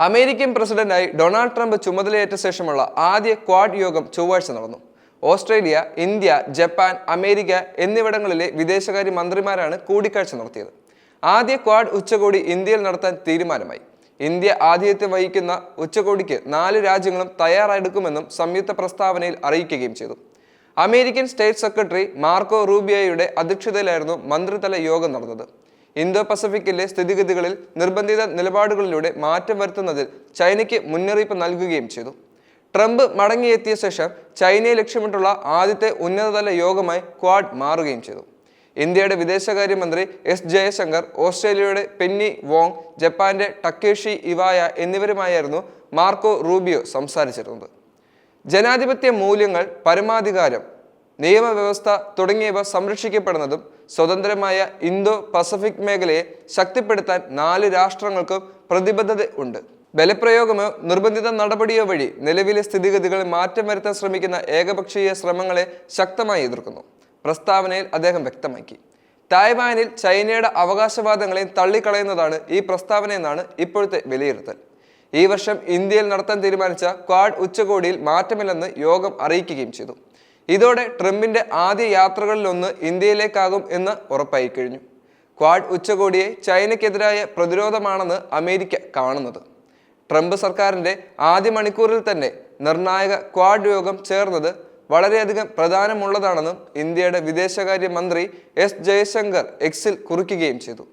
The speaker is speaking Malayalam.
അമേരിക്കൻ പ്രസിഡന്റായി ഡൊണാൾഡ് ട്രംപ് ചുമതലയേറ്റ ശേഷമുള്ള ആദ്യ ക്വാഡ് യോഗം ചൊവ്വാഴ്ച നടന്നു. ഓസ്ട്രേലിയ, ഇന്ത്യ, ജപ്പാൻ, അമേരിക്ക എന്നിവിടങ്ങളിലെ വിദേശകാര്യ മന്ത്രിമാരാണ് കൂടിക്കാഴ്ച നടത്തിയത്. ആദ്യ ക്വാഡ് ഉച്ചകോടി ഇന്ത്യയിൽ നടത്താൻ തീരുമാനമായി. ഇന്ത്യ ആതിഥ്യം വഹിക്കുന്ന ഉച്ചകോടിക്ക് 4 രാജ്യങ്ങളും തയ്യാറെടുക്കുമെന്നും സംയുക്ത പ്രസ്താവനയിൽ അറിയിക്കുകയും ചെയ്തു. അമേരിക്കൻ സ്റ്റേറ്റ് സെക്രട്ടറി മാർക്കോ റൂബിയോയുടെ അധ്യക്ഷതയിലായിരുന്നു മന്ത്രിതല യോഗം നടന്നത്. ഇന്തോ പസഫിക്കിലെ സ്ഥിതിഗതികളിൽ നിർബന്ധിത നിലപാടുകളിലൂടെ മാറ്റം വരുത്തുന്നതിൽ ചൈനയ്ക്ക് മുന്നറിയിപ്പ് നൽകുകയും ചെയ്തു. ട്രംപ് മടങ്ങിയെത്തിയ ശേഷം ചൈനയെ ലക്ഷ്യമിട്ടുള്ള ആദ്യത്തെ ഉന്നതതല യോഗമായി ക്വാഡ് മാറുകയും ചെയ്തു. ഇന്ത്യയുടെ വിദേശകാര്യമന്ത്രി എസ് ജയശങ്കർ, ഓസ്ട്രേലിയയുടെ പെന്നി വോങ്, ജപ്പാന്റെ ടക്കേഷി ഇവായ എന്നിവരുമായിരുന്നു മാർക്കോ റൂബിയോ സംസാരിച്ചിരുന്നത്. ജനാധിപത്യ മൂല്യങ്ങൾ, പരമാധികാരം, നിയമവ്യവസ്ഥ തുടങ്ങിയവ സംരക്ഷിക്കപ്പെടുന്നതും സ്വതന്ത്രമായ ഇന്തോ പസഫിക് മേഖലയെ ശക്തിപ്പെടുത്താൻ 4 രാഷ്ട്രങ്ങൾക്കും പ്രതിബദ്ധത ഉണ്ട്. ബലപ്രയോഗമോ നിർബന്ധിത നടപടിയോ വഴി നിലവിലെ സ്ഥിതിഗതികളിൽ മാറ്റം വരുത്താൻ ശ്രമിക്കുന്ന ഏകപക്ഷീയ ശ്രമങ്ങളെ ശക്തമായി എതിർക്കുന്നു. പ്രസ്താവനയിൽ അദ്ദേഹം വ്യക്തമാക്കി. തായ്വാനിൽ ചൈനയുടെ അവകാശവാദങ്ങളെയും തള്ളിക്കളയുന്നതാണ് ഈ പ്രസ്താവനയെന്നാണ് ഇപ്പോഴത്തെ വിലയിരുത്തൽ. ഈ വർഷം ഇന്ത്യയിൽ നടത്താൻ തീരുമാനിച്ച ക്വാഡ് ഉച്ചകോടിയിൽ മാറ്റമില്ലെന്ന് യോഗം അറിയിക്കുകയും ചെയ്തു. ഇതോടെ ട്രംപിന്റെ ആദ്യ യാത്രകളിലൊന്ന് ഇന്ത്യയിലേക്കാകും എന്ന് ഉറപ്പായി കഴിഞ്ഞു. ക്വാഡ് ഉച്ചകോടിയെ ചൈനയ്ക്കെതിരായ പ്രതിരോധമാണെന്ന് അമേരിക്ക കാണുന്നത്. ട്രംപ് സർക്കാരിന്റെ ആദ്യ മണിക്കൂറിൽ തന്നെ നിർണായക ക്വാഡ് യോഗം ചേർന്നത് വളരെയധികം പ്രധാനമുള്ളതാണെന്നും ഇന്ത്യയുടെ വിദേശകാര്യ മന്ത്രി എസ് ജയശങ്കർ എക്സിൽ കുറിക്കുകയും ചെയ്തു.